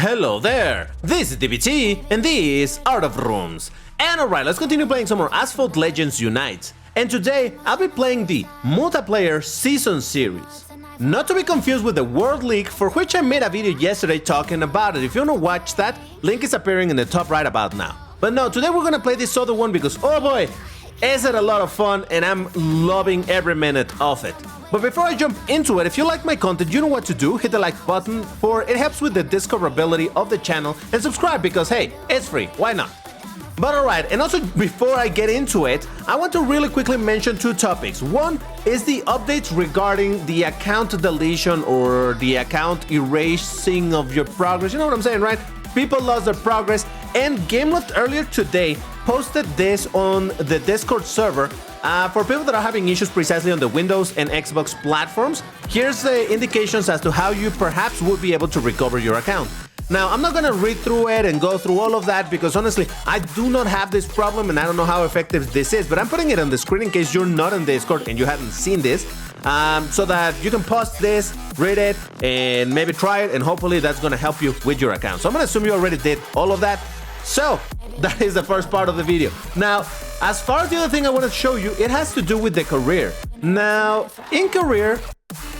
Hello there, this is DBT and this Art of Rooms. And alright, let's continue playing some more Asphalt Unite. And today, I'll be playing the Multiplayer Season Series. Not to be confused with the World League, for which I made a video yesterday talking about it. If you want to watch that, link is appearing in the top right about now. But no, today we're gonna play this other one because, oh boy, is it a lot of fun and I'm loving every minute of it. But before I jump into it, if you like my content, you know what to do. Hit the like button, for it helps with the discoverability of the channel, and subscribe because, hey, it's free, why not? But alright, and also before I get into it, I want to really quickly mention two topics. One is the updates regarding the account deletion or the account erasing of your progress. You know what I'm saying, right? People lost their progress, and GameLoft earlier today posted this on the Discord server. For people that are having issues precisely on the Windows and Xbox platforms, here's the indications as to how you perhaps would be able to recover your account. Now, I'm not going to read through it and go through all of that because honestly, I do not have this problem and I don't know how effective this is, but I'm putting it on the screen in case you're not on Discord and you haven't seen this, so that you can pause this, read it, and maybe try it, and hopefully that's going to help you with your account. So I'm going to assume you already did all of that. So, that is the first part of the video. Now, as far as the other thing I want to show you, it has to do with the career. Now, in career,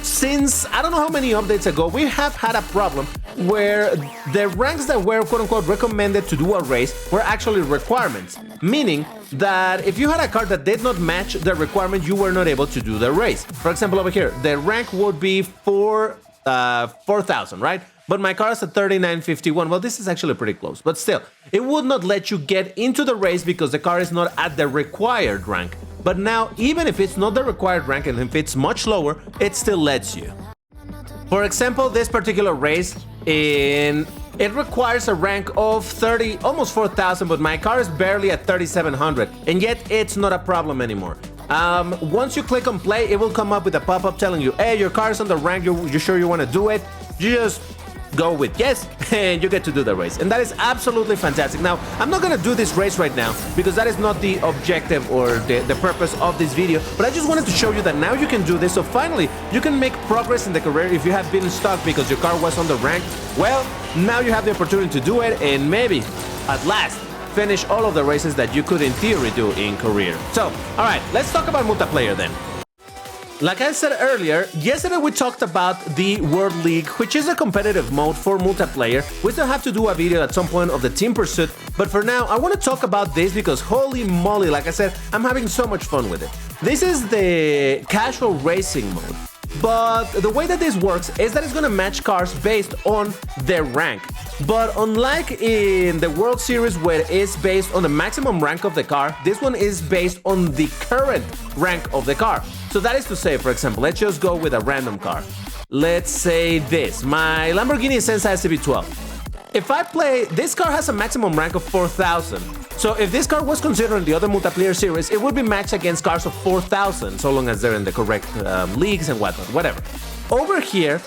since I don't know how many updates ago, we have had a problem where the ranks that were quote-unquote recommended to do a race were actually requirements, meaning that if you had a card that did not match the requirement, you were not able to do the race. For example, over here, the rank would be 4,000, right? But my car is at 3951. Well, this is actually pretty close, but still, it would not let you get into the race because the car is not at the required rank. But now, even if it's not the required rank and if it's much lower, it still lets you. For example, this particular race, it requires a rank of 30, almost 4,000, but my car is barely at 3,700, and yet it's not a problem anymore. Once you click on play, it will come up with a pop-up telling you, hey, your car is on the rank, you sure you want to do it? You just go with yes, and you get to do the race. And that is absolutely fantastic. Now, I'm not gonna do this race right now because that is not the objective or the purpose of this video, but I just wanted to show you that now you can do this. So finally, you can make progress in the career if you have been stuck because your car was on the rank. Well, now you have the opportunity to do it and maybe, at last, finish all of the races that you could in theory do in career. So, alright, let's talk about multiplayer then. Like I said earlier, yesterday we talked about the World League, which is a competitive mode for multiplayer. We still have to do a video at some point of the team pursuit, but for now I want to talk about this because holy moly, like I said, I'm having so much fun with it. This is the casual racing mode, but the way that this works is that it's going to match cars based on their rank. But unlike in the World Series where it's based on the maximum rank of the car, this one is based on the current rank of the car. So that is to say, for example, let's just go with a random car. Let's say this, my Lamborghini Senza SCV12. If I play, this car has a maximum rank of 4,000. So if this car was considered in the other multiplayer series, it would be matched against cars of 4,000, so long as they're in the correct leagues and whatnot, whatever. Over here,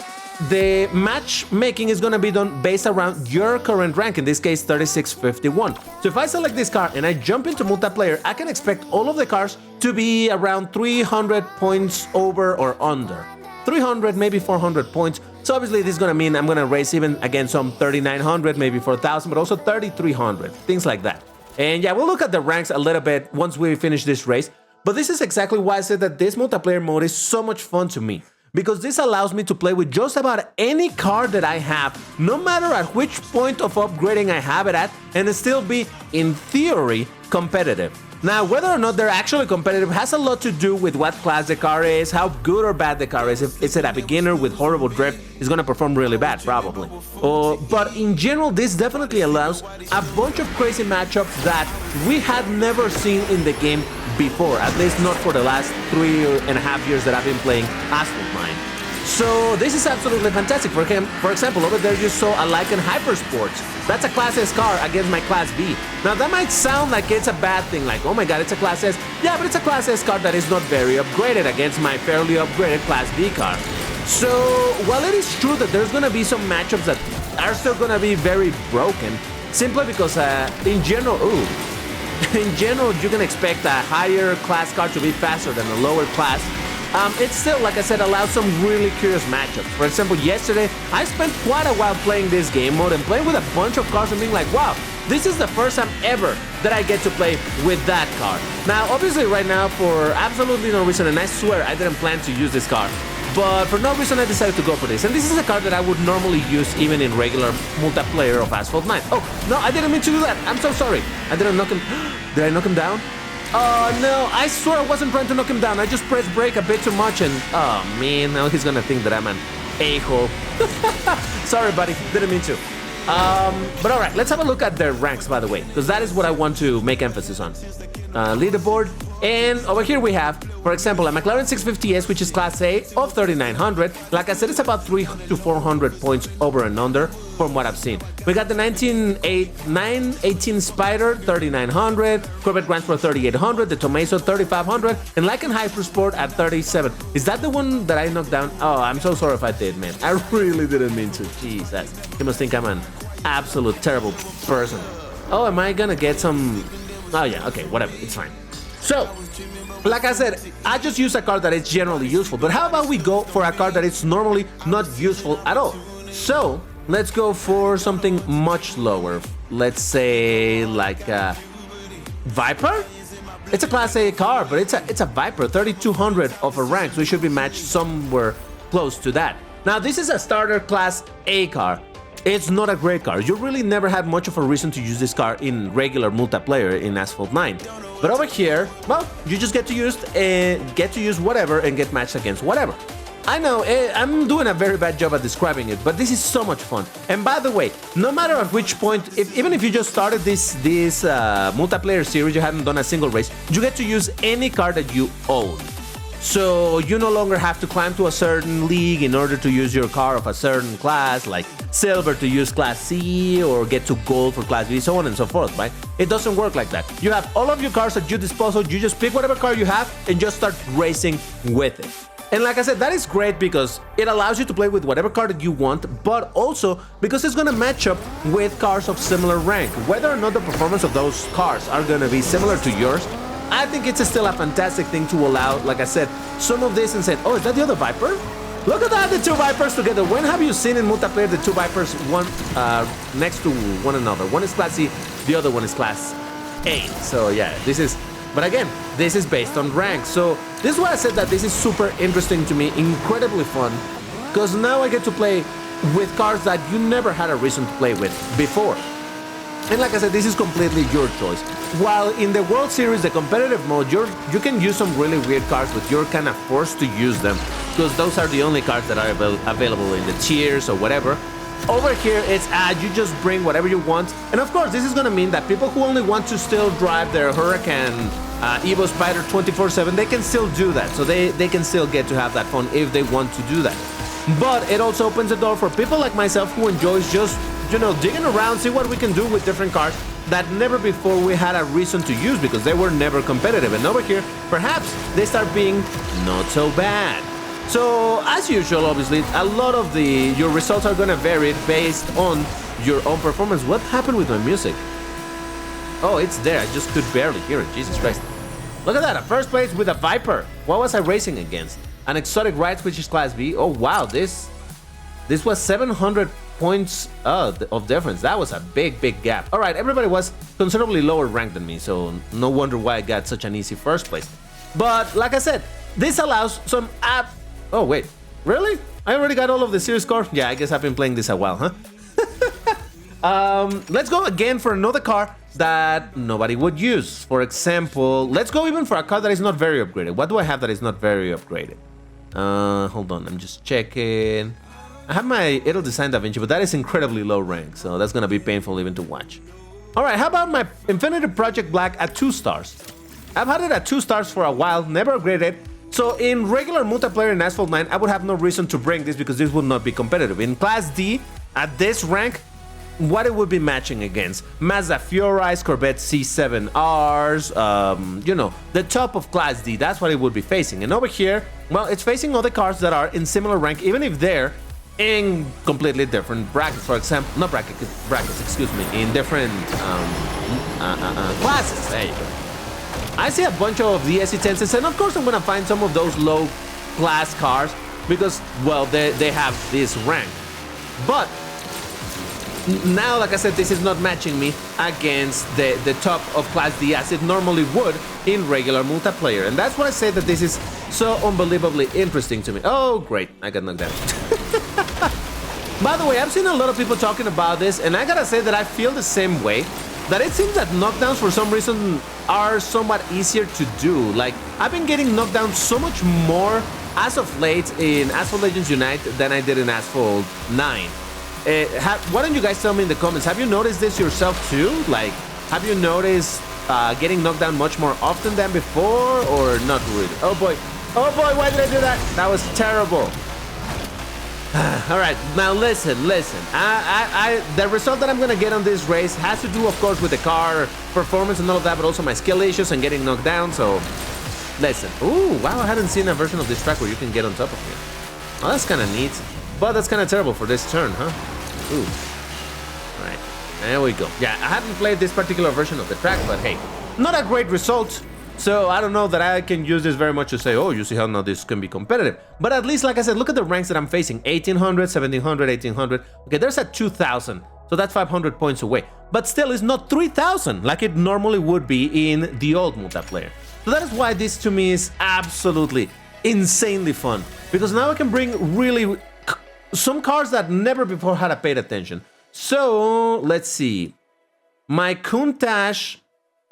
the matchmaking is going to be done based around your current rank, in this case 3651. So if I select this car and I jump into multiplayer, I can expect all of the cars to be around 300 points over or under. 300, maybe 400 points. So obviously this is going to mean I'm going to race even against some 3,900, maybe 4,000, but also 3,300, things like that. And yeah, we'll look at the ranks a little bit once we finish this race. But this is exactly why I said that this multiplayer mode is so much fun to me. Because this allows me to play with just about any car that I have, no matter at which point of upgrading I have it at, and still be, in theory, competitive. Now, whether or not they're actually competitive has a lot to do with what class the car is, how good or bad the car is. If it's a beginner with horrible drift, it's going to perform really bad, probably. But in general, this definitely allows a bunch of crazy matchups that we had never seen in the game before, at least not for the last 3.5 years that I've been playing Asphalt Unite. So this is absolutely fantastic. For example, over there you saw a Lycan Hypersports. That's a Class S car against my Class B. Now that might sound like it's a bad thing, like, oh my god, it's a Class S. Yeah, but it's a Class S car that is not very upgraded against my fairly upgraded Class B car. So while it is true that there's going to be some matchups that are still going to be very broken, simply because in general, you can expect a higher class car to be faster than a lower class. it still, like I said, allows some really curious matchups. For example, yesterday, I spent quite a while playing this game mode and playing with a bunch of cars and being like, wow, this is the first time ever that I get to play with that car. Now, obviously, right now, for absolutely no reason, and I swear I didn't plan to use this car, but for no reason I decided to go for this. And this is a car that I would normally use even in regular multiplayer of Asphalt 9. Oh, no, I didn't mean to do that. I'm so sorry. I didn't knock him. Did I knock him down? Oh, no, I swear I wasn't trying to knock him down. I just pressed brake a bit too much and... Oh, man, now he's gonna think that I'm an a-hole. Sorry, buddy. Didn't mean to. But all right, let's have a look at their ranks, by the way, because that is what I want to make emphasis on. Leaderboard. And over here we have, for example, a McLaren 650S, which is Class A of 3,900. Like I said, it's about 300 to 400 points over and under from what I've seen. We got the 918 Spider, 3,900. Corvette Grand Sport, 3,800. The Tomaso, 3,500. And Lycan Hypersport at 37. Is that the one that I knocked down? Oh, I'm so sorry if I did, man. I really didn't mean to. Jesus. He must think I'm an absolute terrible person. Oh, am I gonna get some... Oh, yeah, okay, whatever. It's fine. So, like I said, I just use a car that is generally useful, but how about we go for a car that is normally not useful at all? So, let's go for something much lower. Let's say like a Viper? It's a Class A car, but it's a Viper, 3,200 of a rank, so it should be matched somewhere close to that. Now, this is a starter Class A car. It's not a great car. You really never had much of a reason to use this car in regular multiplayer in Asphalt 9. But over here, well, you just get to use whatever and get matched against whatever. I know, I'm doing a very bad job at describing it, but this is so much fun. And by the way, no matter at which point, even if you just started this multiplayer series, you haven't done a single race, you get to use any car that you own. So you no longer have to climb to a certain league in order to use your car of a certain class, like silver to use Class C or get to gold for Class B, so on and so forth, right? It doesn't work like that. You have all of your cars at your disposal, you just pick whatever car you have and just start racing with it. And like I said, that is great because it allows you to play with whatever car that you want, but also because it's gonna match up with cars of similar rank. Whether or not the performance of those cars are gonna be similar to yours, I think it's still a fantastic thing to allow, like I said, some of this and said, oh, is that the other Viper? Look at that, the two Vipers together. When have you seen in multiplayer the two Vipers one next to one another? One is Class C, the other one is Class A. So yeah, this is, but again, this is based on rank. So this is why I said that this is super interesting to me, incredibly fun, because now I get to play with cars that you never had a reason to play with before. And like I said, this is completely your choice. While in the World Series, the competitive mode, you can use some really weird cars, but you're kind of forced to use them because those are the only cars that are available in the tiers or whatever. Over here, it's you just bring whatever you want. And of course, this is going to mean that people who only want to still drive their Huracan Evo Spider 24/7, they can still do that. So they can still get to have that fun if they want to do that. But it also opens the door for people like myself who enjoys just, you know, digging around, see what we can do with different cars that never before we had a reason to use because they were never competitive. And over here, perhaps they start being not so bad. So as usual, obviously, a lot of your results are gonna vary based on your own performance. What happened with my music? Oh, it's there. I just could barely hear it. Jesus Christ. Look at that, a first place with a Viper. What was I racing against? An exotic ride, which is Class B. Oh wow, this was 700 points of difference. That was a big gap. All right, everybody was considerably lower ranked than me, so no wonder why I got such an easy first place. But like I said, this allows some oh wait, really? I already got all of the series score? Yeah, I guess I've been playing this a while, huh? Let's go again for another car that nobody would use. For example, let's go even for a car that is not very upgraded. What do I have that is not very upgraded? Hold on, I'm just checking. I have my It'll Design Da Vinci, but that is incredibly low rank, so that's gonna be painful even to watch. Alright, how about my Infinity Project Black at 2 stars? I've had it at 2 stars for a while, never upgraded. So in regular multiplayer in Asphalt 9, I would have no reason to bring this because this would not be competitive. In Class D, at this rank, what it would be matching against? Mazda Fioris, Corvette C7Rs, you know, the top of Class D, that's what it would be facing. And over here, well, it's facing other cars that are in similar rank, even if they're in completely different brackets. For example, not brackets, excuse me, in different classes. There you go. I see a bunch of the SE10s, and of course I'm gonna find some of those low class cars because, well, they have this rank. But now, like I said, this is not matching me against the top of Class D as it normally would in regular multiplayer. And that's why I say that this is so unbelievably interesting to me. Oh, great. I got knocked down. By the way, I've seen a lot of people talking about this, and I gotta say that I feel the same way. That it seems that knockdowns, for some reason, are somewhat easier to do. Like, I've been getting knocked down so much more as of late in Asphalt Legends Unite than I did in Asphalt 9. Why don't you guys tell me in the comments, have you noticed this yourself too? Like, have you noticed getting knocked down much more often than before, or not really? Oh boy, why did I do that? That was terrible. All right, now listen. The result that I'm gonna get on this race has to do, of course, with the car performance and all of that, but also my skill issues and getting knocked down, so listen. Ooh, wow, I hadn't seen a version of this track where you can get on top of me. Oh, that's kind of neat, but that's kind of terrible for this turn, huh? Ooh. All right, there we go. Yeah, I haven't played this particular version of the track, but hey, not a great result. So I don't know that I can use this very much to say, oh, you see how now this can be competitive. But at least, like I said, look at the ranks that I'm facing. 1800, 1700, 1800. Okay, there's at 2000. So that's 500 points away. But still, it's not 3000 like it normally would be in the old multiplayer. So that is why this to me is absolutely insanely fun. Because now I can bring really some cars that never before had I paid attention. So let's see. My Countach.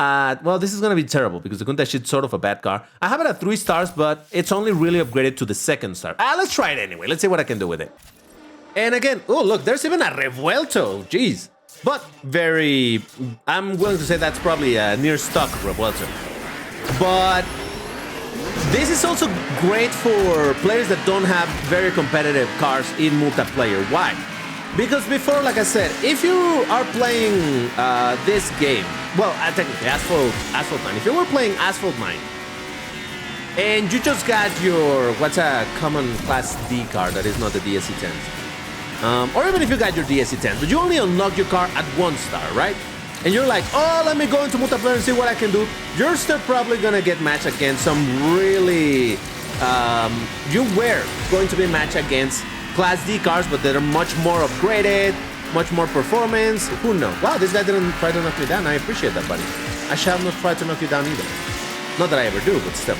Well, this is going to be terrible because the Countach is sort of a bad car. I have it at 3 stars, but it's only really upgraded to the 2nd star. Let's try it anyway. Let's see what I can do with it. And again, oh, look, there's even a Revuelto. Jeez. But very, I'm willing to say that's probably a near stock Revuelto. But this is also great for players that don't have very competitive cars in multiplayer. Why? Because before, like I said, if you are playing this game, well, technically Asphalt 9, if you were playing Asphalt 9 and you just got your, what's a common Class D car that is not the DSC 10s, or even if you got your DSC 10s, but you only unlock your car at 1 star, right? And you're like, oh, let me go into multiplayer and see what I can do. You're still probably gonna get matched against some really, you were going to be matched against Class D cars, but they're much more upgraded, much more performance. Who knows? Wow, this guy didn't try to knock me down. I appreciate that, buddy. I shall not try to knock you down either. Not that I ever do, but still.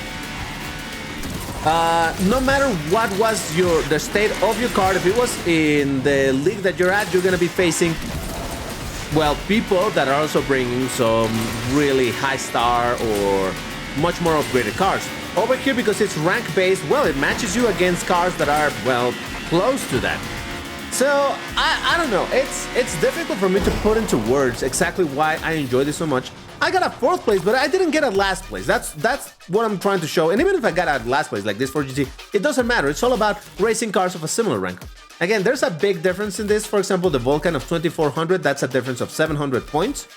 No matter what was the state of your car, if it was in the league that you're at, you're gonna be facing, well, people that are also bringing some really high star or much more upgraded cars. Over here, because it's rank based, well, it matches you against cars that are, well, close to that. So I don't know, it's difficult for me to put into words exactly why I enjoy this so much. I got a 4th place, but I didn't get a last place. That's what I'm trying to show. And even if I got a last place like this for GT, it doesn't matter. It's all about racing cars of a similar rank. Again, there's a big difference in this. For example, the Vulcan of 2400, that's a difference of 700 points.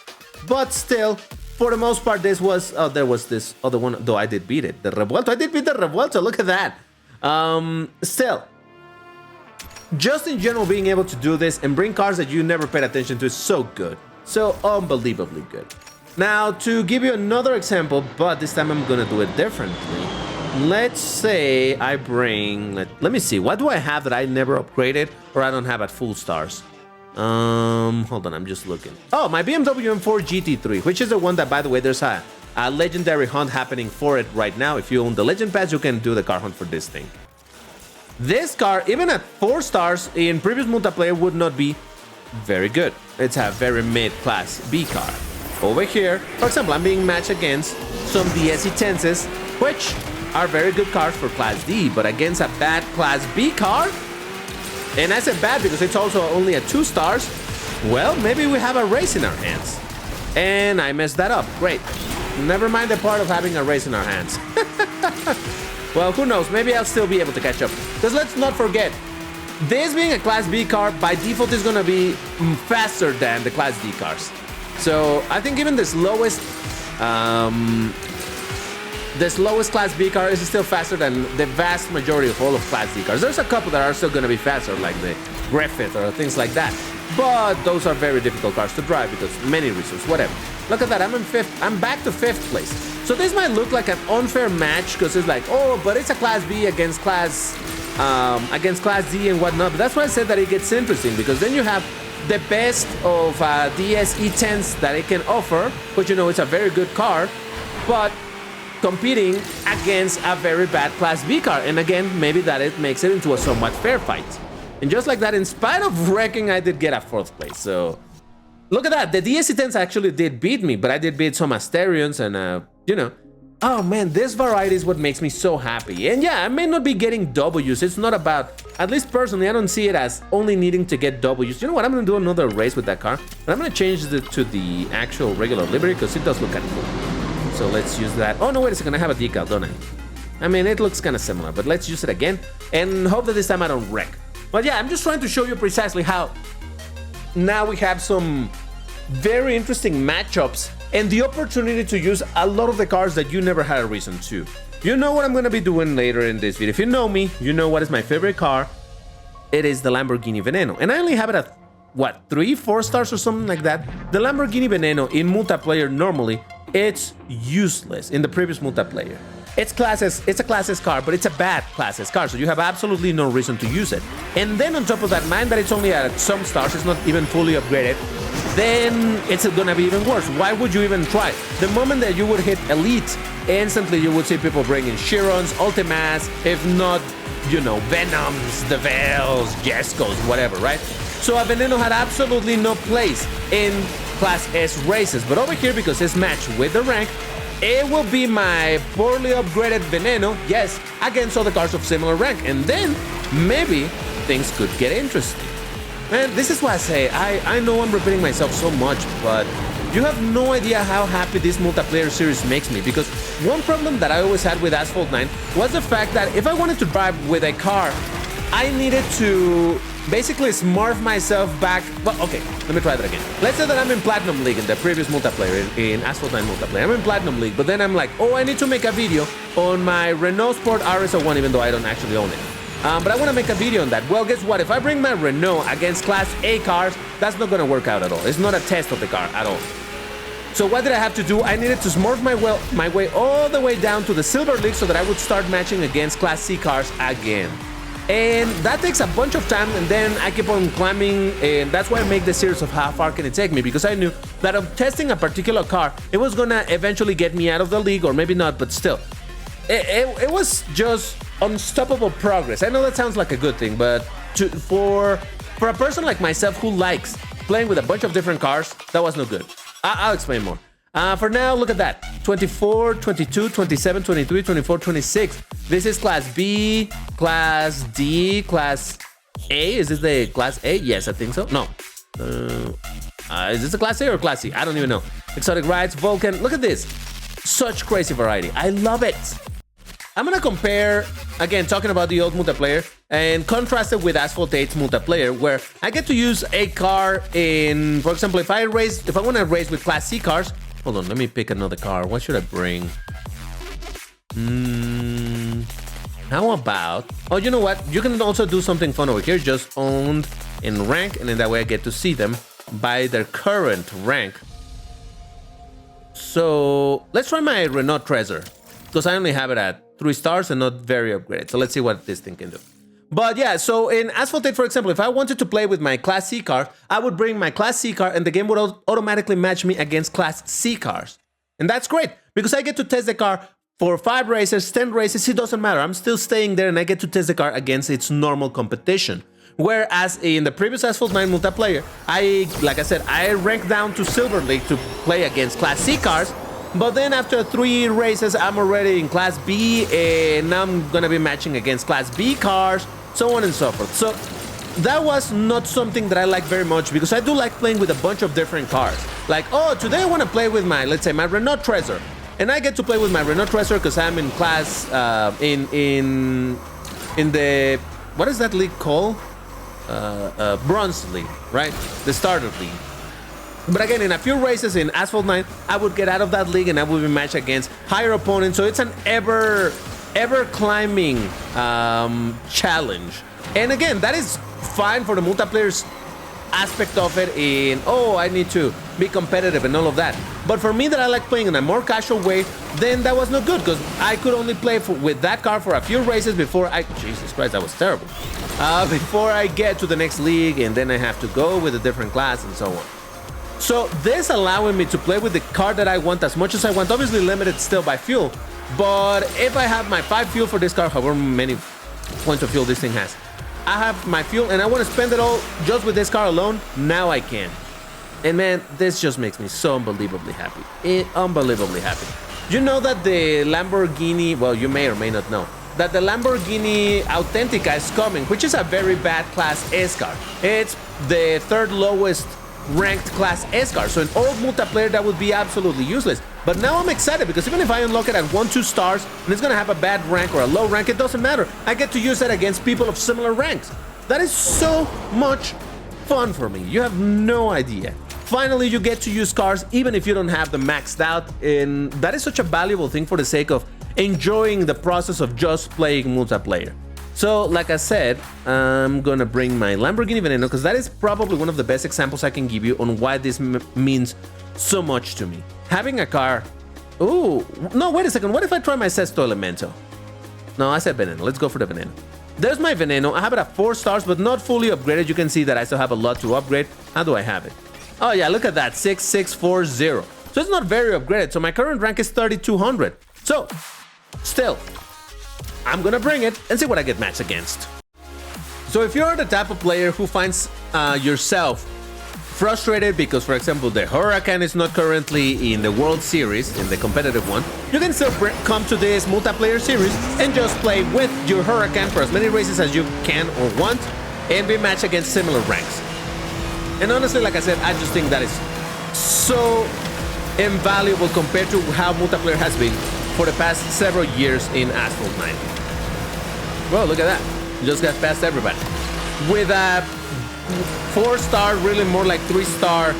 But still, for the most part, this was, oh, there was this other one, though I did beat it. The Revuelto, I did beat the Revuelto, look at that. Still, just in general, being able to do this and bring cars that you never paid attention to is so good. So unbelievably good. Now, to give you another example, but this time I'm gonna do it differently. Let's say I bring, let me see, what do I have that I never upgraded or I don't have at full stars? Hold on, I'm just looking. Oh, my BMW M4 GT3, which is the one that, by the way, there's a legendary hunt happening for it right now. If you own the legend pass, you can do the car hunt for this thing. This car, even at 4 stars in previous multiplayer, would not be very good. It's a very mid-class B car. Over here, for example, I'm being matched against some DSC 10s, which are very good cars for Class D, but against a bad Class B car, and I said bad because it's also only at 2 stars, well, maybe we have a race in our hands. And I messed that up. Great. Never mind the part of having a race in our hands. Well, who knows? Maybe I'll still be able to catch up. Because let's not forget, this being a Class B car, by default is going to be faster than the Class D cars. So I think even the slowest Class B car is still faster than the vast majority of all of Class D cars. There's a couple that are still going to be faster, like the Griffith or things like that. But those are very difficult cars to drive because many reasons, whatever. Look at that, I'm in 5th. I'm back to 5th place. So this might look like an unfair match because it's like, oh, but it's a Class B against Class D and whatnot. But that's why I said that it gets interesting, because then you have the best of DS E10s that it can offer, which, you know, it's a very good car, but competing against a very bad Class B car. And again, maybe that it makes it into a somewhat fair fight. And just like that, in spite of wrecking, I did get a 4th place. So look at that. The DS E10s actually did beat me, but I did beat some Asterions and, you know. Oh man, this variety is what makes me so happy. And yeah, I may not be getting W's. It's not about, at least personally, I don't see it as only needing to get W's. You know what? I'm gonna do another race with that car, but I'm gonna change it to the actual regular livery because it does look kind of cool. So let's use that. Oh no, wait a second, I have a decal, don't I? I mean, it looks kind of similar, but let's use it again and hope that this time I don't wreck. But yeah, I'm just trying to show you precisely how now we have some very interesting matchups and the opportunity to use a lot of the cars that you never had a reason to. You know what I'm gonna be doing later in this video. If you know me, you know what is my favorite car. It is the Lamborghini Veneno. And I only have it at, what, 3-4 stars or something like that? The Lamborghini Veneno in multiplayer normally, it's useless in the previous multiplayer. It's a Class S car, but it's a bad Class S car, so you have absolutely no reason to use it. And then on top of that, mind that it's only at some stars, it's not even fully upgraded, then it's gonna be even worse. Why would you even try? The moment that you would hit Elite, instantly you would see people bringing Chirons, Ultimas, if not, you know, Venoms, Devils, Jescos, whatever, right? So a Veneno had absolutely no place in Class S races, but over here, because it's matched with the rank, it will be my poorly upgraded Veneno, yes, against other cars of similar rank, and then maybe things could get interesting. Man, this is why I say, I know I'm repeating myself so much, but you have no idea how happy this multiplayer series makes me, because one problem that I always had with Asphalt 9 was the fact that if I wanted to drive with a car, I needed to basically smurf myself back. Well, okay, let me try that again. Let's say that I'm in Platinum League in the previous multiplayer, in Asphalt 9 multiplayer. I'm in Platinum League, but then I'm like, oh, I need to make a video on my Renault Sport RS01, even though I don't actually own it. But I want to make a video on that. Well, guess what? If I bring my Renault against Class A cars, that's not going to work out at all. It's not a test of the car at all. So what did I have to do? I needed to smurf my way all the way down to the Silver League so that I would start matching against Class C cars again. And that takes a bunch of time, and then I keep on climbing, and that's why I make the series of how far can it take me, because I knew that of testing a particular car, it was gonna eventually get me out of the league, or maybe not, but still. It was just unstoppable progress. I know that sounds like a good thing, but for a person like myself who likes playing with a bunch of different cars, that was no good. I'll explain more. For now, look at that. 24, 22, 27, 23, 24, 26. This is Class B, Class D, Class A. Is this the Class A? Yes, I think so. No. Is this a Class A or Class C? I don't even know. Exotic Rides, Vulcan. Look at this. Such crazy variety. I love it. I'm gonna compare, again, talking about the old multiplayer, and contrast it with Asphalt 8's multiplayer, where I get to use a car in, for example, if I want to race with Class C cars. Hold on, let me pick another car. What should I bring? How about... Oh, you know what? You can also do something fun over here. Just owned in rank, and in that way I get to see them by their current rank. So let's try my Renault Trezor, because I only have it at 3 stars and not very upgraded. So let's see what this thing can do. But yeah, so in Asphalt 8, for example, if I wanted to play with my Class C car, I would bring my Class C car and the game would automatically match me against Class C cars. And that's great, because I get to test the car for 5 races, 10 races, it doesn't matter. I'm still staying there and I get to test the car against its normal competition. Whereas in the previous Asphalt 9 multiplayer, like I said, I ranked down to Silver League to play against Class C cars. But then after 3 races, I'm already in Class B, and now I'm gonna be matching against Class B cars, so on and so forth. So that was not something that I like very much, because I do like playing with a bunch of different cars. Like, oh, today I want to play with my, let's say, my Renault Trezor, and I get to play with my Renault Trezor because I'm in class in the, what is that league called? Bronze League, right? The starter league. But again, in a few races in Asphalt 9, I would get out of that league and I would be matched against higher opponents. So it's an ever climbing challenge. And again, that is fine for the multiplayer aspect of it in, oh, I need to be competitive and all of that. But for me that I like playing in a more casual way, then that was not good because I could only play with that car for a few races before I, Jesus Christ, that was terrible. Before I get to the next league, and then I have to go with a different class and so on. So this allowing me to play with the car that I want as much as I want, obviously limited still by fuel. But if I have my 5 fuel for this car, however many points of fuel this thing has, I have my fuel and I want to spend it all just with this car alone, now I can. And man, this just makes me so unbelievably happy. Unbelievably happy. You know that the Lamborghini, well, you may or may not know, that the Lamborghini Authentica is coming, which is a very bad Class S car. It's the 3rd lowest ranked Class S car, so in old multiplayer that would be absolutely useless. But now I'm excited because even if I unlock it at 1-2 stars and it's gonna have a bad rank or a low rank, it doesn't matter. I get to use it against people of similar ranks. That is so much fun for me. You have no idea. Finally, you get to use cars even if you don't have them maxed out, and that is such a valuable thing for the sake of enjoying the process of just playing multiplayer. So, like I said, I'm gonna bring my Lamborghini Veneno because that is probably one of the best examples I can give you on why this means so much to me. Having a car... Ooh, no, wait a second. What if I try my Sesto Elemento? No, I said Veneno. Let's go for the Veneno. There's my Veneno. I have it at 4 stars, but not fully upgraded. You can see that I still have a lot to upgrade. How do I have it? Oh, yeah, look at that. 6640. So it's not very upgraded. So my current rank is 3200. So, still... I'm gonna bring it and see what I get matched against. So if you're the type of player who finds yourself frustrated because, for example, the Huracan is not currently in the World Series, in the competitive one, you can still come to this multiplayer series and just play with your Huracan for as many races as you can or want and be matched against similar ranks. And honestly, like I said, I just think that is so invaluable compared to how multiplayer has been for the past several years in Asphalt Unite. Well, look at that. Just got past everybody. With a 4-star, really more like 3-star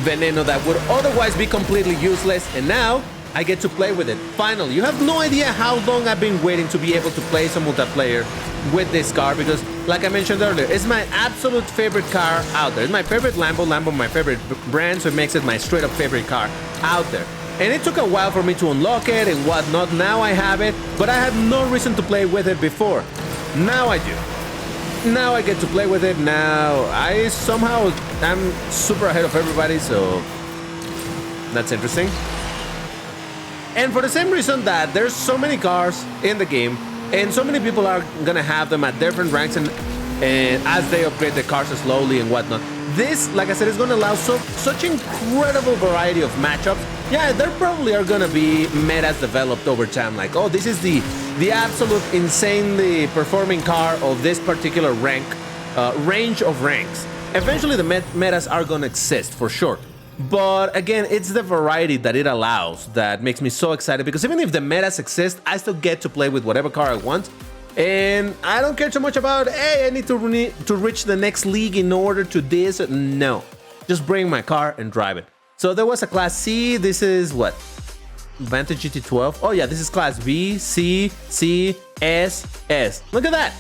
Veneno that would otherwise be completely useless, and now I get to play with it. Finally, you have no idea how long I've been waiting to be able to play some multiplayer with this car because, like I mentioned earlier, it's my absolute favorite car out there. It's my favorite Lambo, my favorite brand, so it makes it my straight-up favorite car out there. And it took a while for me to unlock it and whatnot. Now I have it, but I had no reason to play with it before. Now I do. Now I get to play with it. Now I somehow am super ahead of everybody, so that's interesting. And for the same reason that there's so many cars in the game and so many people are gonna have them at different ranks and as they upgrade the cars slowly and whatnot. This, like I said, is going to allow such incredible variety of matchups. Yeah, there probably are going to be metas developed over time, like, oh, this is the absolute insanely performing car of this particular rank, range of ranks. Eventually, the metas are going to exist, for sure. But again, it's the variety that it allows that makes me so excited, because even if the metas exist, I still get to play with whatever car I want. And I don't care too much about, hey, I need to reach the next league in order to this. No, just bring my car and drive it. So there was a Class C. This is what? Vantage GT12. Oh yeah, this is Class B, C, C, S, S. Look at that.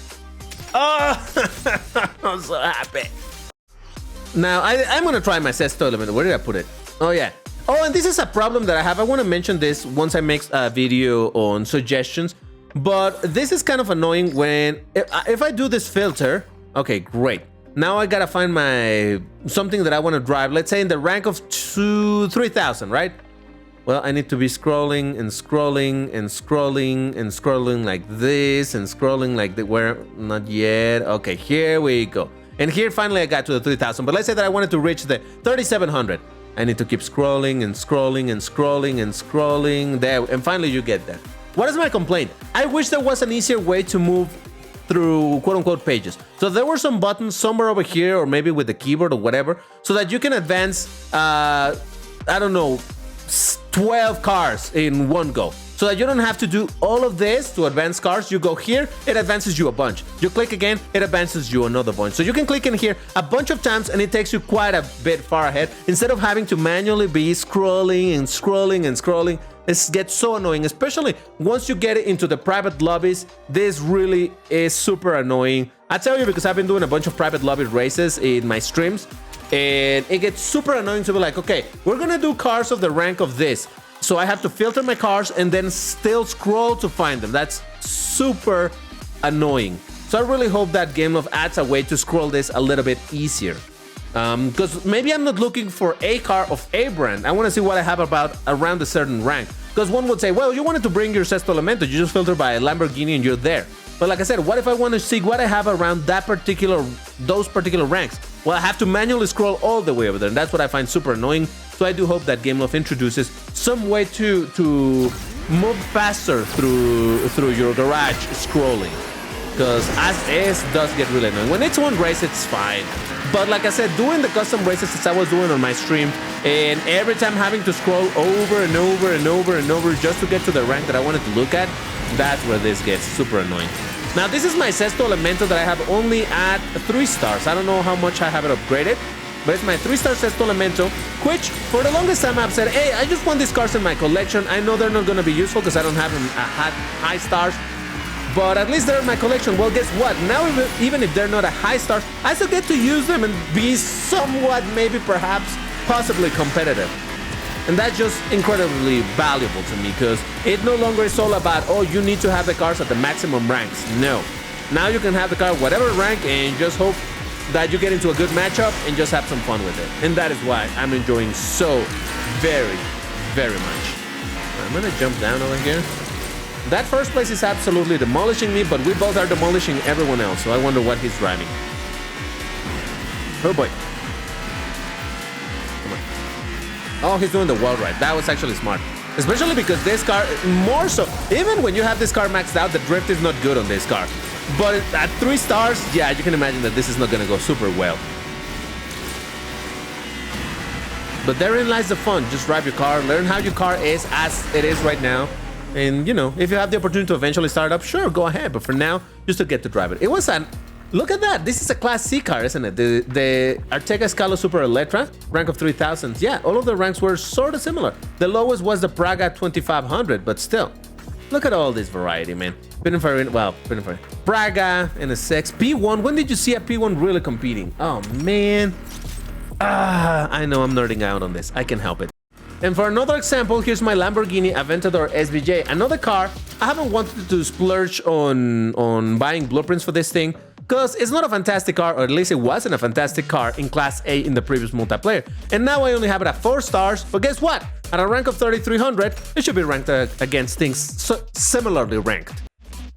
Oh, I'm so happy. Now, I'm going to try my Sesto element. Where did I put it? Oh yeah. Oh, and this is a problem that I have. I want to mention this once I make a video on suggestions. But this is kind of annoying when, if I do this filter, okay, great. Now I gotta find something that I want to drive, let's say in the rank of 3,000, right? Well, I need to be scrolling and scrolling and scrolling and scrolling like this and scrolling like where, not yet. Okay, here we go. And here finally I got to the 3,000, but let's say that I wanted to reach the 3,700. I need to keep scrolling and scrolling and scrolling and scrolling there, and finally you get there. What is my complaint? I wish there was an easier way to move through quote-unquote pages. So there were some buttons somewhere over here, or maybe with the keyboard or whatever, so that you can advance, I don't know, 12 cars in one go. So that you don't have to do all of this to advance cars. You go here, it advances you a bunch. You click again, it advances you another bunch. So you can click in here a bunch of times and it takes you quite a bit far ahead, instead of having to manually be scrolling and scrolling and scrolling. It gets so annoying, especially once you get into the private lobbies. This really is super annoying. I tell you, because I've been doing a bunch of private lobby races in my streams, and it gets super annoying to be like, okay, we're gonna do cars of the rank of this, so I have to filter my cars and then still scroll to find them. That's super annoying. So I really hope that Game Love adds a way to scroll this a little bit easier. Because maybe I'm not looking for a car of a brand. I want to see what I have about around a certain rank. Because one would say, well, you wanted to bring your Sesto Elemento, you just filter by Lamborghini and you're there. But like I said, what if I want to see what I have around those particular ranks? Well, I have to manually scroll all the way over there, and that's what I find super annoying. So I do hope that Game Love introduces some way to move faster through your garage scrolling. Because as is does get really annoying. When it's one race, it's fine. But like I said, doing the custom races as I was doing on my stream, and every time having to scroll over and over and over and over just to get to the rank that I wanted to look at, that's where this gets super annoying. Now, this is my Sesto Elemento that I have only at 3 stars. I don't know how much I have it upgraded, but it's my 3-star Sesto Elemento, which for the longest time I've said, hey, I just want these cars in my collection. I know they're not going to be useful because I don't have them at high stars, but at least they're in my collection. Well, guess what? Now, even if they're not a high star, I still get to use them and be somewhat, maybe, perhaps, possibly competitive. And that's just incredibly valuable to me, because it no longer is all about, oh, you need to have the cars at the maximum ranks. No. Now you can have the car whatever rank and just hope that you get into a good matchup and just have some fun with it. And that is why I'm enjoying so very, very much. I'm gonna jump down over here. That first place is absolutely demolishing me, but we both are demolishing everyone else, so I wonder what he's driving. Oh boy. Come on. Oh, he's doing the wall ride. That was actually smart. Especially because this car, more so, even when you have this car maxed out, the drift is not good on this car. But at 3 stars, yeah, you can imagine that this is not gonna go super well. But therein lies the fun. Just drive your car, learn how your car is as it is right now. And, you know, if you have the opportunity to eventually start up, sure, go ahead. But for now, just to get to drive it. It was an... Look at that. This is a Class C car, isn't it? The Arteca Scalo Super Elettra, rank of 3000. Yeah, all of the ranks were sort of similar. The lowest was the Praga 2500, but still. Look at all this variety, man. Pininfarina, Praga, NSX, P1. When did you see a P1 really competing? Oh, man. I know I'm nerding out on this. I can help it. And for another example, here's my Lamborghini Aventador SVJ. Another car. I haven't wanted to splurge on buying blueprints for this thing, because it's not a fantastic car, or at least it wasn't a fantastic car in Class A in the previous multiplayer. And now I only have it at 4 stars, but guess what? At a rank of 3300, it should be ranked against things similarly ranked.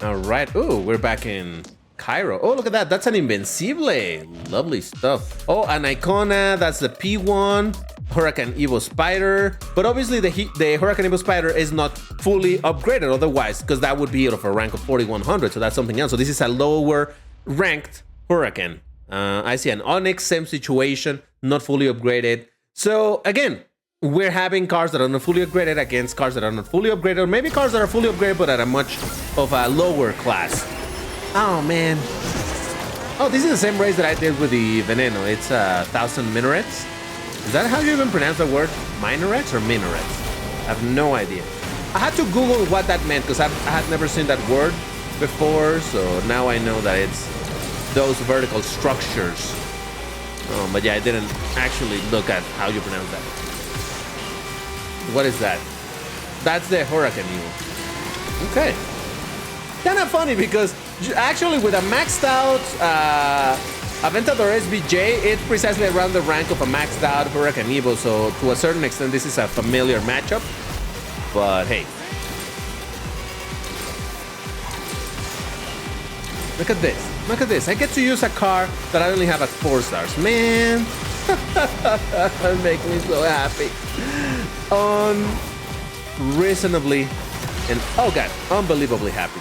All right, ooh, we're back in Cairo. Oh, look at that, that's an Invencible. Lovely stuff. Oh, an Icona, that's the P1. Huracan Evo Spider, but obviously the Huracan Evo Spider is not fully upgraded otherwise, because that would be out of a rank of 4100, so that's something else. So this is a lower ranked Huracan. I see an Onyx, same situation, not fully upgraded. So again, we're having cars that are not fully upgraded against cars that are not fully upgraded, or maybe cars that are fully upgraded but at a much of a lower class. Oh man. Oh, this is the same race that I did with the Veneno. It's 1000 minarets. Is that how you even pronounce the word? Minarets or minarets? I have no idea. I had to Google what that meant, because I had never seen that word before, so now I know that it's those vertical structures. But yeah, I didn't actually look at how you pronounce that. What is that? That's the Huracan Evo. Okay. Kind of funny, because actually with a maxed out Aventador SVJ, it's precisely around the rank of a maxed out Huracan Evo, so to a certain extent this is a familiar matchup, but hey. Look at this, look at this. I get to use a car that I only have at 4 stars. Man, that makes me so happy. Unreasonably and, oh god, unbelievably happy.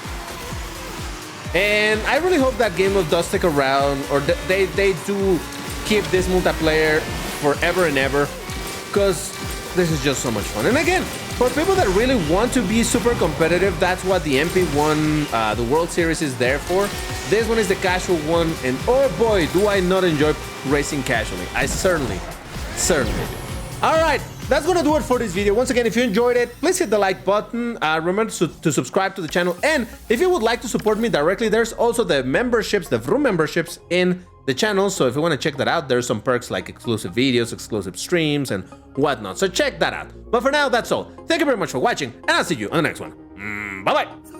And I really hope that Game Love does stick around, or they do keep this multiplayer forever and ever, because this is just so much fun. And again, for people that really want to be super competitive, that's what the MP1, the World Series is there for. This one is the casual one, and oh boy, do I not enjoy racing casually. I certainly do. All right, that's gonna do it for this video. Once again, if you enjoyed it, please hit the like button. Remember to subscribe to the channel. And if you would like to support me directly, there's also the memberships, the Vroom memberships in the channel. So if you want to check that out, there's some perks like exclusive videos, exclusive streams, and whatnot. So check that out. But for now, that's all. Thank you very much for watching, and I'll see you on the next one. Bye-bye.